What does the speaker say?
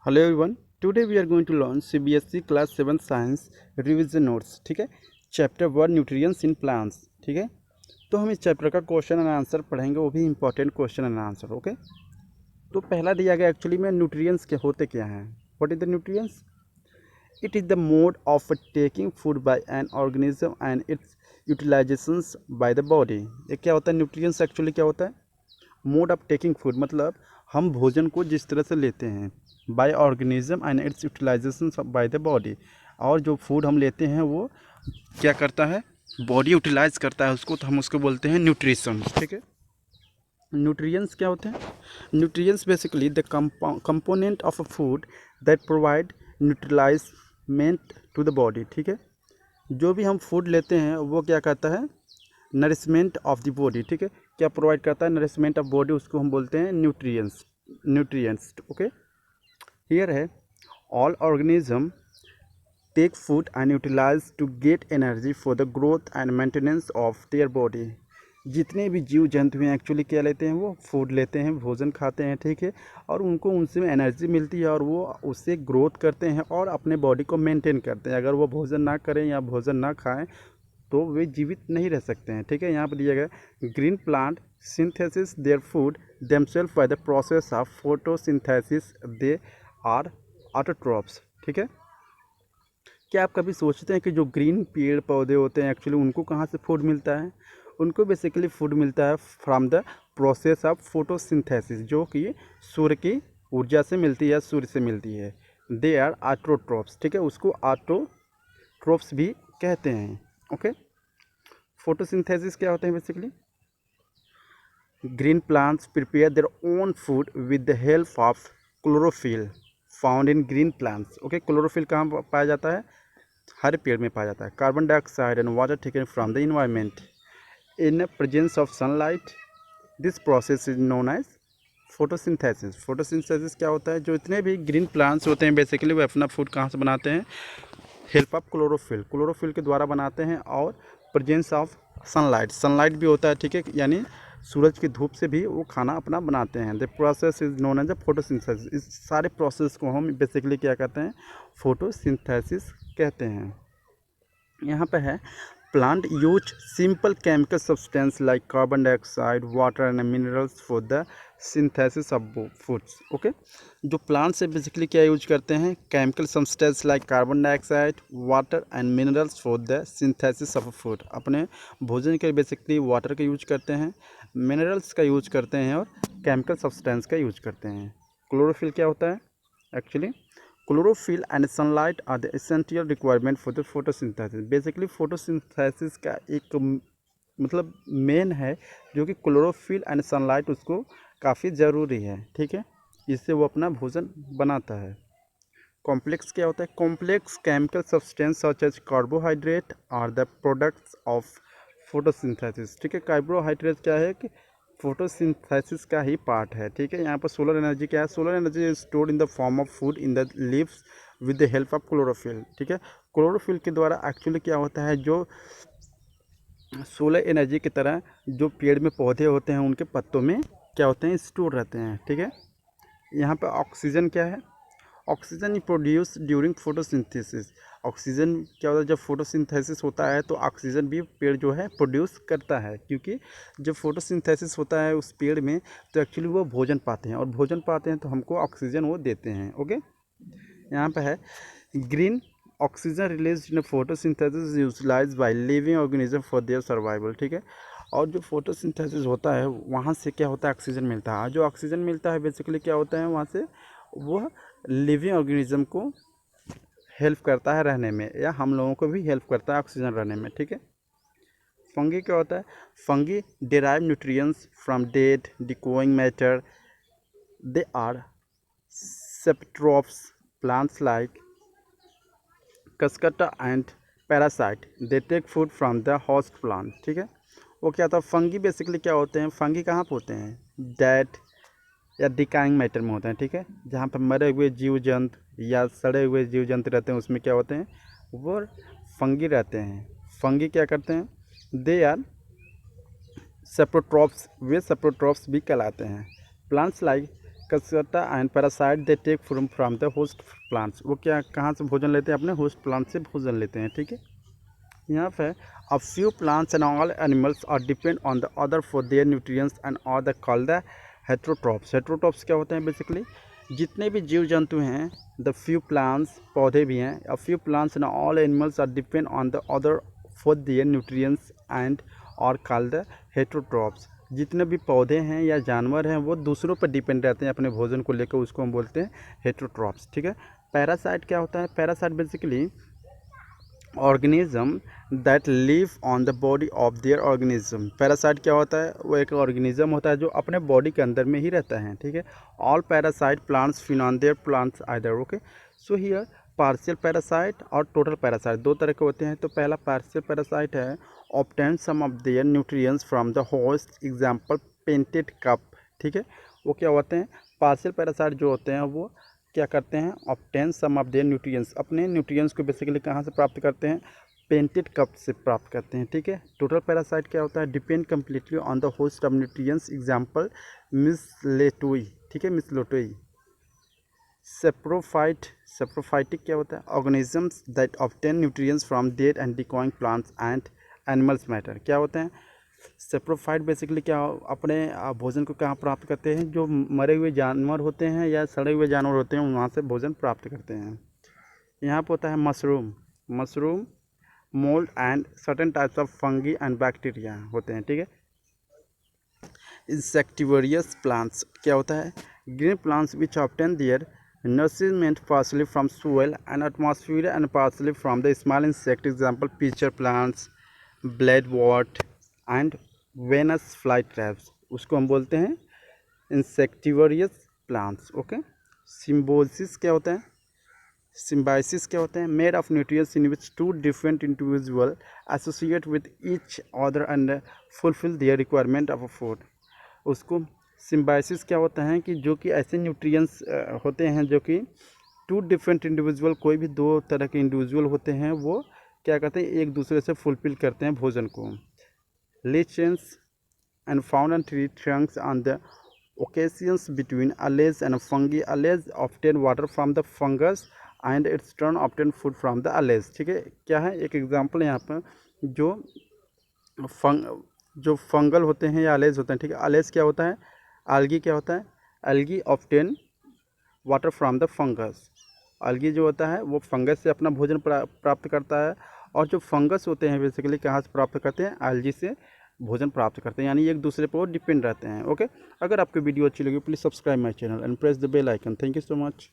Hello everyone. Today we are going to learn CBSE class 7 science revision notes. ठीक है, chapter 1 nutrients in plants. ठीक है, तो हम इस चैप्टर का क्वेश्चन एंड आंसर पढ़ेंगे, वो भी important question and answer. Okay, तो पहला दिया गया एक्चुअली में न्यूट्रिएंट्स के होते क्या हैं। What is the nutrients? It is the mode of taking food by an organism and it's utilisations bye the body. ये क्या होता है न्यूट्रिएंट्स? एक्चुअली क्या होता है? मोड ऑफ टेकिंग फूड मतलब हम भोजन को जिस तरह से लेते हैं, by organism and its utilization by the body, और जो फूड हम लेते हैं वो क्या करता है, बॉडी यूटिलाइज करता है उसको, तो हम उसको बोलते हैं न्यूट्रिशन। ठीक है, न्यूट्रिएंट्स क्या होते हैं? Nutrients basically the component of a food that provide nourishment to the body. ठीक है, जो भी हम फूड लेते हैं वो क्या करता है, नरिशमेंट ऑफ द बॉडी। ठीक है, क्या प्रोवाइड करता है, नरिशमेंट ऑफ बॉडी, उसको हम बोलते हैं न्यूट्रिएंट्स। न्यूट्रिएंट्स ओके, हियर है all organism take food and utilize to get energy for the growth and maintenance of their body. जितने भी जीव जंतु हैं एक्चुअली क्या लेते हैं, वो फूड लेते हैं, भोजन खाते हैं। ठीक है, और उनको उनसे एनर्जी मिलती है और वो उससे ग्रोथ करते हैं और अपने बॉडी को मेंटेन करते हैं। अगर वो भोजन ना करें या भोजन ना खाएं तो वे जीवित नहीं रह सकते हैं। ठीक है, यहाँ पर दिया गया green plant synthesis their food themself by the process of photosynthesis, they are autotrophs. ठीक है, क्या आप कभी सोचते हैं कि जो ग्रीन पेड़ पौधे होते हैं एक्चुअली उनको कहाँ से फूड मिलता है? उनको बेसिकली फूड मिलता है from the process of photosynthesis, जो कि सूर्य की ऊर्जा से मिलती है, सूर्य से मिलती है। They are autotrophs. ठीक है, उसको ऑटोट्रॉप्स भी कहते हैं। ओके, फोटोसिंथेसिस क्या होते हैं basically? Green plants prepare their own food with the help of chlorophyll found in green plants. Okay, chlorophyll कहाँ पाया जाता है? हर पेड़ में पाया जाता है। Carbon dioxide and water taken from the environment in presence of sunlight, this process is known as photosynthesis. Photosynthesis क्या होता है? जो इतने भी ग्रीन प्लांट्स होते हैं बेसिकली वो अपना फूड कहाँ से बनाते हैं? हेल्प ऑफ क्लोरोफिल, क्लोरोफिल के द्वारा बनाते हैं, और प्रेजेंस ऑफ सनलाइट, सनलाइट भी होता है। ठीक है, यानी सूरज की धूप से भी वो खाना अपना बनाते हैं। The process is known as a photosynthesis. इस सारे प्रोसेस को हम बेसिकली क्या कहते हैं? फोटोसिंथेसिस कहते हैं। यहाँ पे है plant use simple chemical substance like carbon dioxide, water and minerals for the synthesis of foods. Okay, जो प्लांट्स है बेसिकली क्या यूज करते हैं? Chemical substance like carbon dioxide, water and minerals for the synthesis of food. अपने भोजन के basically water का use करते हैं, मिनरल्स का यूज करते हैं, और केमिकल सब्सटेंस का यूज करते हैं। क्लोरोफिल क्या होता है actually? Chlorophyll and sunlight are the essential requirement for the photosynthesis. Basically photosynthesis का एक मतलब मेन है, जो कि क्लोरोफिल एंड सनलाइट उसको काफ़ी ज़रूरी है। ठीक है, इससे वो अपना भोजन बनाता है। कॉम्प्लेक्स क्या होता है? Complex chemical substance such as carbohydrate are the products of photosynthesis. ठीक है, कार्बोहाइड्रेट क्या है कि फोटोसिंथेसिस का ही पार्ट है। ठीक है, यहाँ पर सोलर एनर्जी क्या है? Solar energy is stored in the form of food in the leaves with the help of chlorophyll. ठीक है, क्लोरोफिल के द्वारा एक्चुअली क्या होता है, जो सोलर एनर्जी की तरह जो पेड़ में पौधे होते हैं उनके पत्तों में क्या होते हैं, स्टोर रहते हैं। ठीक है, यहाँ पर ऑक्सीजन क्या है? Oxygen produce during photosynthesis. Oxygen क्या होता है? जब फोटोसिंथेसिस होता है तो ऑक्सीजन भी पेड़ जो है प्रोड्यूस करता है, क्योंकि जब फोटोसिंथेसिस होता है उस पेड़ में तो एक्चुअली वो भोजन पाते हैं, और भोजन पाते हैं तो हमको ऑक्सीजन वो देते हैं। ओके, यहाँ पे है green oxygen release in photosynthesis utilize by living organism for their survival. ठीक है, और जो फोटोसिंथेसिस होता है वहाँ से क्या होता है? ऑक्सीजन मिलता है। जो ऑक्सीजन मिलता है बेसिकली क्या होता है वहाँ से, वह लिविंग ऑर्गेनिज्म को हेल्प करता है रहने में, या हम लोगों को भी हेल्प करता है ऑक्सीजन रहने में। ठीक है, फंगी क्या होता है? Fungi derive nutrients from dead decaying matter, they are saprotrophs plants like cuscuta and parasite, they take food from the host plant. ठीक है, वो क्या होता है? फंगी बेसिकली क्या होते हैं? फंगी कहाँ पे होते हैं? डेड या डिकाइंग मैटर में होते हैं। ठीक है, जहाँ पर मरे हुए जीव जंतु या सड़े हुए जीव जंतु रहते हैं उसमें क्या होते हैं? वो फंगी रहते हैं। फंगी क्या करते हैं? दे आर सेप्रोट्रॉप्स, वे सेप्रोट्रॉप्स भी कहलाते हैं। Plants like cuscuta and parasite they take from the host plants. वो क्या कहाँ से भोजन लेते हैं? अपने होस्ट प्लांट से भोजन लेते हैं, ठीक है। यहाँ पे a few plants and all animals are depend on the other for their nutrients and are the called the heterotrophs. Heterotrophs क्या होते हैं? बेसिकली जितने भी जीव जंतु हैं, द फ्यू प्लांट्स, पौधे भी हैं, a few plants and all animals are depend on the other for their nutrients and are called the heterotrophs. जितने भी पौधे हैं या जानवर हैं वो दूसरों पर डिपेंड रहते हैं अपने भोजन को लेकर, उसको हम बोलते हैं हेट्रोट्रॉप्स, ठीक है। पैरासाइट क्या होता है? Parasite basically organism that live on the body of their organism. Parasite क्या होता है? वो एक ऑर्गेनिज्म होता है जो अपने बॉडी के अंदर में ही रहता है, ठीक है। All parasite plants feed on their plants either, okay. So here partial parasite और टोटल पैरासाइट दो तरह के होते हैं। तो पहला पार्शियल पैरासाइट है obtain some of their nutrients from the host, example painted cup, ठीक है। वो क्या होते हैं? पार्शियल पैरासाइट जो होते हैं वो क्या करते हैं? Obtain some of their nutrients, अपने न्यूट्रिएंट्स को बेसिकली कहाँ से प्राप्त करते हैं? पेंटेड कप से प्राप्त करते हैं, ठीक है। टोटल पैरासाइट क्या होता है? Depend completely on the host of nutrients, example mistletoe, ठीक है, मिसलेटोई। सेप्रोफाइटिक क्या होता है? Organisms that obtain nutrients from dead and decaying plants and animals matter. क्या होते हैं? सेप्रोफाइट बेसिकली क्या अपने भोजन को कहाँ प्राप्त करते हैं? जो मरे हुए जानवर होते हैं या सड़े हुए जानवर होते हैं वहाँ से भोजन प्राप्त करते हैं। यहाँ पर होता है mushroom, mould and certain types of fungi and bacteria होते हैं, ठीक है। इंसेक्टिवरियस प्लांट्स क्या होता है? Green plants which obtain their nourishment partially from soil and atmosphere and partially from the small insect, example pitcher plants, bladewort and venus flytraps। उसको हम बोलते हैं इंसेक्टिवरियस प्लांट्स, ओके। सिम्बोसिस क्या होता है? सिम्बाइसिस क्या होते हैं? Made of nutrients in which two different individual associate with each other and fulfil their requirement of a food. उसको सिम्बाइसिस क्या होता है कि जो कि ऐसे न्यूट्रिएंट्स होते हैं जो कि टू डिफरेंट इंडिविजुअल, कोई भी दो तरह के इंडिविजुअल होते हैं, वो क्या करते हैं? एक दूसरे से फुलफिल करते हैं भोजन को। Lichens and found on tree trunks on the occasions between algae and fungi. Algae obtain water from the fungus and its turn obtain food from the algae, ठीक है। क्या है? एक एग्जाम्पल यहाँ पर जो फंगल होते हैं या अलेज होते हैं, ठीक है। अलेज क्या होता है? algae क्या होता है? algae obtain water from the fungus. algae जो होता है वो फंगस से अपना भोजन प्राप्त करता है, और जो फंगस होते हैं बेसिकली कहाँ से प्राप्त करते हैं? algae से भोजन प्राप्त करते हैं, यानी एक दूसरे पर डिपेंड रहते हैं, ओके। अगर आपको वीडियो अच्छी लगी please subscribe my channel and press the bell icon. Thank you so much.